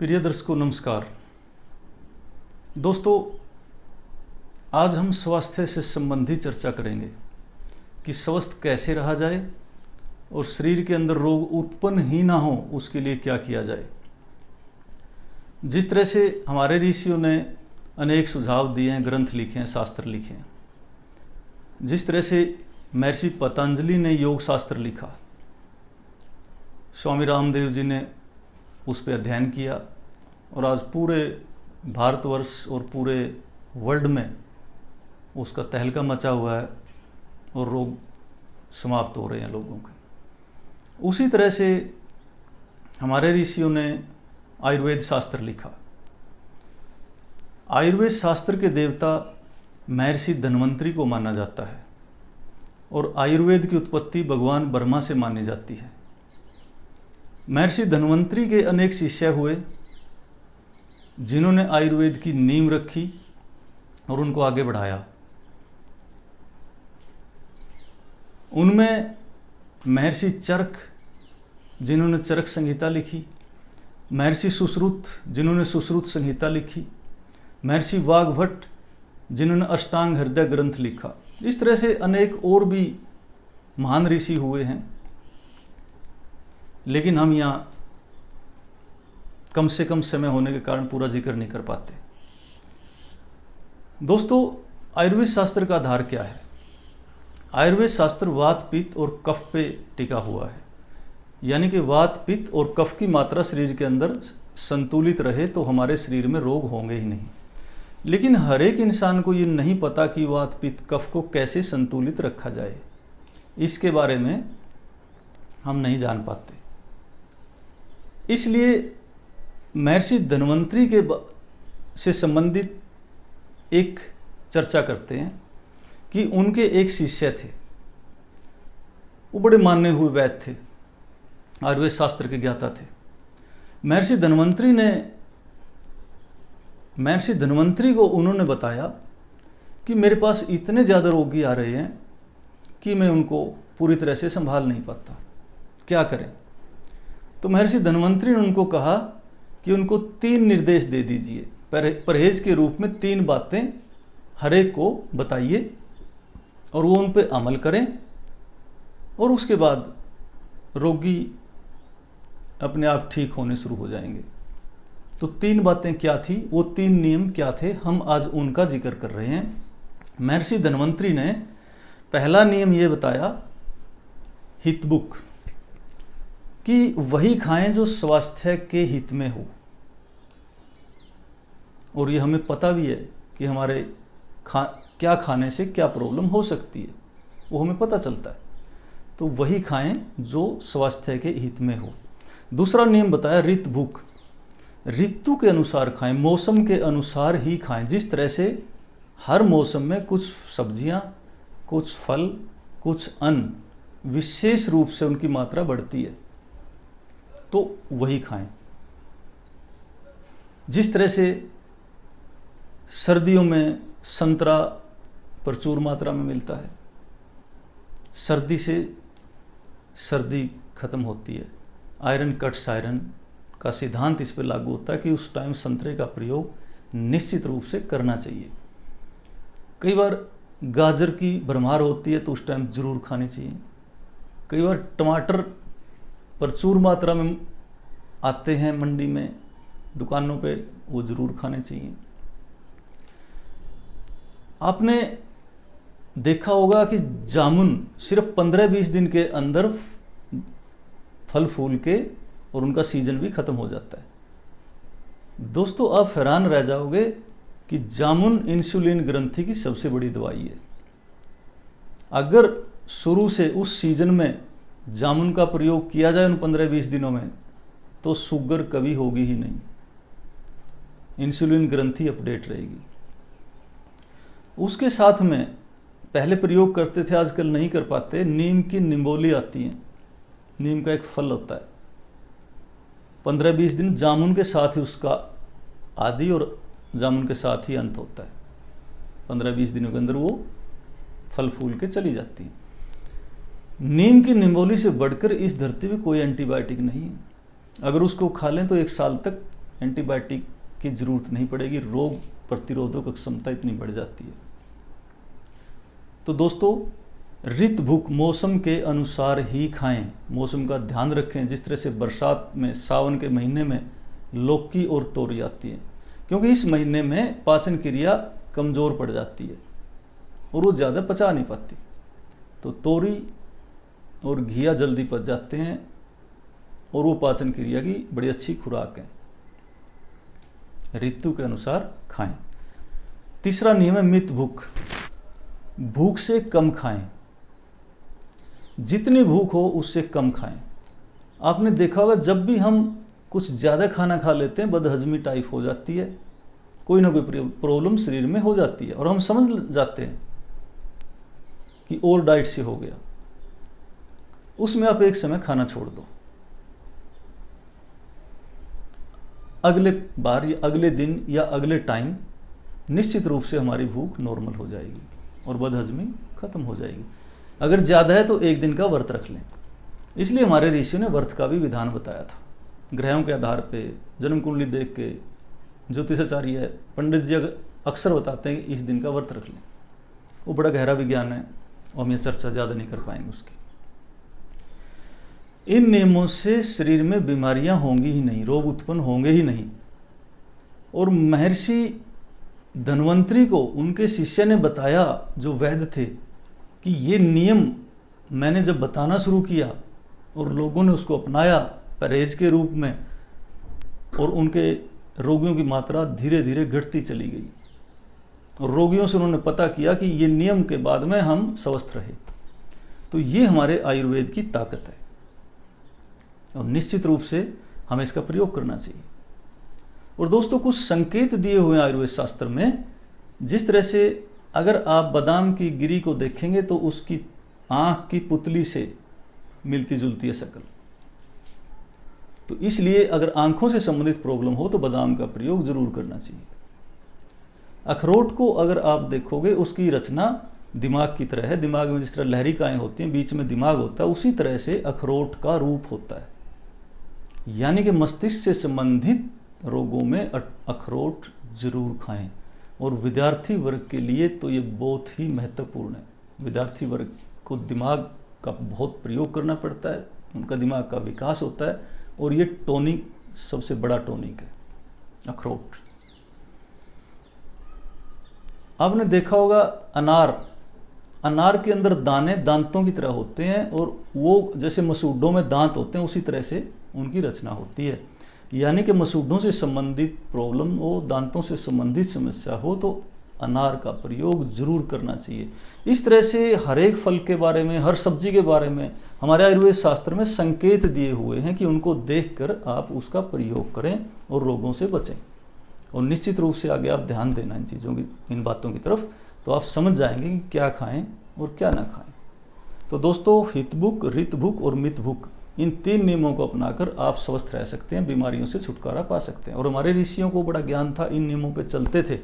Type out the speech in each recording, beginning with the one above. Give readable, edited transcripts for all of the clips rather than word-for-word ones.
प्रिय दर्शकों नमस्कार। दोस्तों, आज हम स्वास्थ्य से संबंधी चर्चा करेंगे कि स्वस्थ कैसे रहा जाए और शरीर के अंदर रोग उत्पन्न ही ना हो उसके लिए क्या किया जाए। जिस तरह से हमारे ऋषियों ने अनेक सुझाव दिए हैं, ग्रंथ लिखे हैं, शास्त्र लिखे हैं, जिस तरह से महर्षि पतंजलि ने योग शास्त्र लिखा, स्वामी रामदेव जी ने उस पर अध्ययन किया और आज पूरे भारतवर्ष और पूरे वर्ल्ड में उसका तहलका मचा हुआ है और रोग समाप्त हो रहे हैं लोगों के। उसी तरह से हमारे ऋषियों ने आयुर्वेद शास्त्र लिखा। आयुर्वेद शास्त्र के देवता महर्षि धन्वंतरी को माना जाता है और आयुर्वेद की उत्पत्ति भगवान ब्रह्मा से मानी जाती है। महर्षि धन्वंतरी के अनेक शिष्य हुए जिन्होंने आयुर्वेद की नींव रखी और उनको आगे बढ़ाया। उनमें महर्षि चरक जिन्होंने चरक संहिता लिखी, महर्षि सुश्रुत जिन्होंने सुश्रुत संहिता लिखी, महर्षि वाग्भट जिन्होंने अष्टांग हृदय ग्रंथ लिखा। इस तरह से अनेक और भी महान ऋषि हुए हैं, लेकिन हम यहाँ कम से कम समय होने के कारण पूरा जिक्र नहीं कर पाते। दोस्तों, आयुर्वेद शास्त्र का आधार क्या है? आयुर्वेद शास्त्र वात पित्त और कफ पे टिका हुआ है, यानी कि वात पित्त और कफ की मात्रा शरीर के अंदर संतुलित रहे तो हमारे शरीर में रोग होंगे ही नहीं। लेकिन हर एक इंसान को ये नहीं पता कि वात पित्त कफ को कैसे संतुलित रखा जाए। इसके बारे में हम नहीं जान पाते। इसलिए महर्षि धन्वंतरी के से संबंधित एक चर्चा करते हैं कि उनके एक शिष्य थे, वो बड़े माने हुए वैद्य थे, आयुर्वेद शास्त्र के ज्ञाता थे। महर्षि धन्वंतरी को उन्होंने बताया कि मेरे पास इतने ज़्यादा रोगी आ रहे हैं कि मैं उनको पूरी तरह से संभाल नहीं पाता, क्या करें? तो महर्षि धन्वंतरी ने उनको कहा कि उनको 3 निर्देश दे दीजिए, परहेज के रूप में 3 बातें हर एक को बताइए और वो उन पर अमल करें और उसके बाद रोगी अपने आप ठीक होने शुरू हो जाएंगे। तो 3 बातें क्या थी, वो 3 नियम क्या थे, हम आज उनका जिक्र कर रहे हैं। महर्षि धन्वंतरी ने पहला नियम ये बताया, हितबुक, कि वही खाएं जो स्वास्थ्य के हित में हो। और ये हमें पता भी है कि हमारे क्या खाने से क्या प्रॉब्लम हो सकती है, वो हमें पता चलता है। तो वही खाएं जो स्वास्थ्य के हित में हो। दूसरा नियम बताया ऋतभुक, ऋतु के अनुसार खाएं, मौसम के अनुसार ही खाएं। जिस तरह से हर मौसम में कुछ सब्जियां, कुछ फल, कुछ अन्न विशेष रूप से उनकी मात्रा बढ़ती है, तो वही खाएं। जिस तरह से सर्दियों में संतरा प्रचुर मात्रा में मिलता है, सर्दी से सर्दी खत्म होती है, आयरन कट्स आयरन का सिद्धांत इस पर लागू होता है कि उस टाइम संतरे का प्रयोग निश्चित रूप से करना चाहिए। कई बार गाजर की भरमार होती है तो उस टाइम जरूर खानी चाहिए। कई बार टमाटर प्रचुर मात्रा में आते हैं मंडी में, दुकानों पे, वो जरूर खाने चाहिए। आपने देखा होगा कि जामुन सिर्फ 15-20 दिन के अंदर फल फूल के और उनका सीजन भी खत्म हो जाता है। दोस्तों, आप हैरान रह जाओगे कि जामुन इंसुलिन ग्रंथि की सबसे बड़ी दवाई है। अगर शुरू से उस सीजन में जामुन का प्रयोग किया जाए उन 15-20 दिनों में, तो शुगर कभी होगी ही नहीं, इंसुलिन ग्रंथि अपडेट रहेगी। उसके साथ में पहले प्रयोग करते थे, आजकल नहीं कर पाते, नीम की निम्बोली आती है। नीम का एक फल होता है, 15-20 दिन जामुन के साथ ही उसका आदि और जामुन के साथ ही अंत होता है। 15-20 दिनों के अंदर वो फल फूल के चली जाती है। नीम की निम्बोली से बढ़कर इस धरती पे कोई एंटीबायोटिक नहीं है। अगर उसको खा लें तो 1 साल तक एंटीबायोटिक की जरूरत नहीं पड़ेगी, रोग प्रतिरोधक क्षमता इतनी बढ़ जाती है। तो दोस्तों, ऋतु भुक मौसम के अनुसार ही खाएं, मौसम का ध्यान रखें। जिस तरह से बरसात में, सावन के महीने में लौकी और तोरी आती है, क्योंकि इस महीने में पाचन क्रिया कमज़ोर पड़ जाती है और वो ज़्यादा पचा नहीं पाती, तो तोरी और घिया जल्दी पच जाते हैं और वो पाचन क्रिया की बड़ी अच्छी खुराक है। ऋतु के अनुसार खाएं। तीसरा नियम है मित भूख, भूख से कम खाएं। जितनी भूख हो उससे कम खाएं। आपने देखा होगा जब भी हम कुछ ज़्यादा खाना खा लेते हैं, बदहजमी टाइप हो जाती है, कोई ना कोई प्रॉब्लम शरीर में हो जाती है और हम समझ जाते हैं कि और डाइट से हो गया। उसमें आप एक समय खाना छोड़ दो, अगले बार या अगले दिन या अगले टाइम निश्चित रूप से हमारी भूख नॉर्मल हो जाएगी और बदहजमी खत्म हो जाएगी। अगर ज़्यादा है तो एक दिन का व्रत रख लें। इसलिए हमारे ऋषियों ने व्रत का भी विधान बताया था। ग्रहों के आधार पे, जन्म कुंडली देख के, ज्योतिषाचार्य पंडित जी अक्सर बताते हैं कि इस दिन का व्रत रख लें। वो बड़ा गहरा विज्ञान है और हम ये चर्चा ज़्यादा नहीं कर पाएंगे उसकी। इन नियमों से शरीर में बीमारियां होंगी ही नहीं, रोग उत्पन्न होंगे ही नहीं। और महर्षि धन्वंतरी को उनके शिष्य ने बताया, जो वैद्य थे, कि ये नियम मैंने जब बताना शुरू किया और लोगों ने उसको अपनाया परहेज के रूप में, और उनके रोगियों की मात्रा धीरे धीरे घटती चली गई और रोगियों से उन्होंने पता किया कि ये नियम के बाद में हम स्वस्थ रहे। तो ये हमारे आयुर्वेद की ताकत है और निश्चित रूप से हमें इसका प्रयोग करना चाहिए। और दोस्तों, कुछ संकेत दिए हुए हैं आयुर्वेद शास्त्र में। जिस तरह से अगर आप बादाम की गिरी को देखेंगे तो उसकी आँख की पुतली से मिलती जुलती है शक्ल। तो इसलिए अगर आंखों से संबंधित प्रॉब्लम हो तो बादाम का प्रयोग जरूर करना चाहिए। अखरोट को अगर आप देखोगे, उसकी रचना दिमाग की तरह है। दिमाग में जिस तरह लहरिकाएं होती हैं, बीच में दिमाग होता है, उसी तरह से अखरोट का रूप होता है। यानी कि मस्तिष्क से संबंधित रोगों में अखरोट जरूर खाएं। और विद्यार्थी वर्ग के लिए तो ये बहुत ही महत्वपूर्ण है। विद्यार्थी वर्ग को दिमाग का बहुत प्रयोग करना पड़ता है, उनका दिमाग का विकास होता है, और ये टॉनिक सबसे बड़ा टॉनिक है अखरोट। आपने देखा होगा अनार के अंदर दाने दांतों की तरह होते हैं, और वो जैसे मसूड़ों में दांत होते हैं उसी तरह से उनकी रचना होती है। यानी कि मसूड़ों से संबंधित प्रॉब्लम हो, दांतों से संबंधित समस्या हो, तो अनार का प्रयोग जरूर करना चाहिए। इस तरह से हर एक फल के बारे में, हर सब्जी के बारे में हमारे आयुर्वेद शास्त्र में संकेत दिए हुए हैं कि उनको देखकर आप उसका प्रयोग करें और रोगों से बचें। और निश्चित रूप से आगे आप ध्यान देना इन चीज़ों की, इन बातों की तरफ, तो आप समझ जाएंगे कि क्या खाएं और क्या ना खाएं। तो दोस्तों, हितभुक, ऋतभुक और मितभुक, इन 3 नियमों को अपनाकर आप स्वस्थ रह सकते हैं, बीमारियों से छुटकारा पा सकते हैं। और हमारे ऋषियों को बड़ा ज्ञान था, इन नियमों पर चलते थे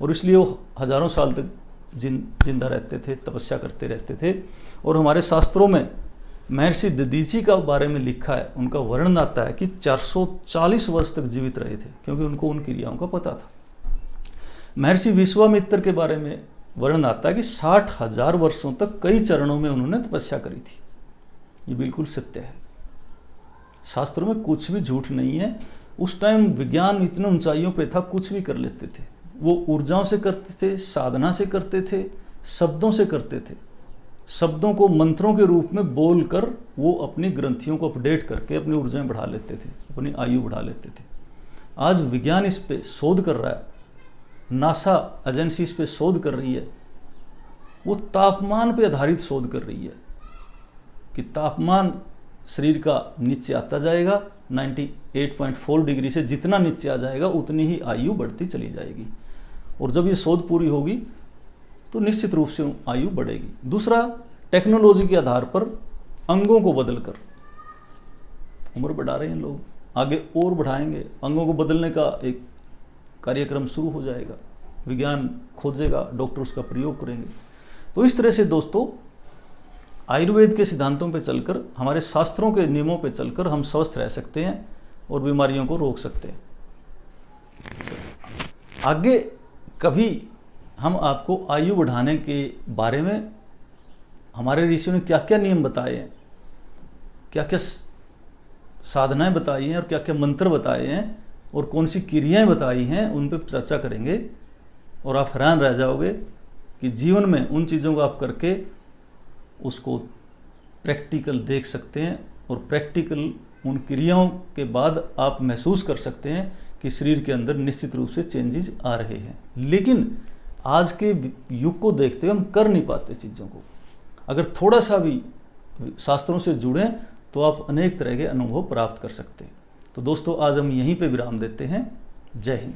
और इसलिए वो हजारों साल तक जिंदा रहते थे, तपस्या करते रहते थे। और हमारे शास्त्रों में महर्षि दधीची का बारे में लिखा है, उनका वर्णन आता है कि 440 वर्ष तक जीवित रहे थे, क्योंकि उनको उन क्रियाओं का पता था। महर्षि विश्वामित्र के बारे में वर्णन आता है कि 60,000 वर्षों तक कई चरणों में उन्होंने तपस्या करी थी। ये बिल्कुल सत्य है, शास्त्रों में कुछ भी झूठ नहीं है। उस टाइम विज्ञान इतने ऊंचाइयों पे था, कुछ भी कर लेते थे। वो ऊर्जाओं से करते थे, साधना से करते थे, शब्दों से करते थे। शब्दों को मंत्रों के रूप में बोलकर वो अपनी ग्रंथियों को अपडेट करके अपनी ऊर्जाएं बढ़ा लेते थे, अपनी आयु बढ़ा लेते थे। आज विज्ञान इस पे शोध कर रहा है, नासा एजेंसी इस पे शोध कर रही है। वो तापमान पे आधारित शोध कर रही है कि तापमान शरीर का नीचे आता जाएगा, 98.4 डिग्री से जितना नीचे आ जाएगा उतनी ही आयु बढ़ती चली जाएगी। और जब ये शोध पूरी होगी तो निश्चित रूप से आयु बढ़ेगी। दूसरा, टेक्नोलॉजी के आधार पर अंगों को बदलकर उम्र बढ़ा रहे हैं लोग, आगे और बढ़ाएंगे। अंगों को बदलने का एक कार्यक्रम शुरू हो जाएगा, विज्ञान खोजेगा, डॉक्टर उसका प्रयोग करेंगे। तो इस तरह से दोस्तों, आयुर्वेद के सिद्धांतों पे चलकर, हमारे शास्त्रों के नियमों पे चलकर हम स्वस्थ रह सकते हैं और बीमारियों को रोक सकते हैं। आगे कभी हम आपको आयु बढ़ाने के बारे में हमारे ऋषियों ने क्या क्या नियम बताए हैं, क्या क्या साधनाएं बताई हैं और क्या क्या मंत्र बताए हैं और कौन सी क्रियाएं बताई हैं, उन पर चर्चा करेंगे। और आप हैरान रह जाओगे कि जीवन में उन चीज़ों को आप करके उसको प्रैक्टिकल देख सकते हैं और प्रैक्टिकल उन क्रियाओं के बाद आप महसूस कर सकते हैं कि शरीर के अंदर निश्चित रूप से चेंजेस आ रहे हैं। लेकिन आज के युग को देखते हुए हम कर नहीं पाते चीज़ों को। अगर थोड़ा सा भी शास्त्रों से जुड़ें तो आप अनेक तरह के अनुभव प्राप्त कर सकते हैं। तो दोस्तों, आज हम यहीं पे विराम देते हैं। जय हिंद।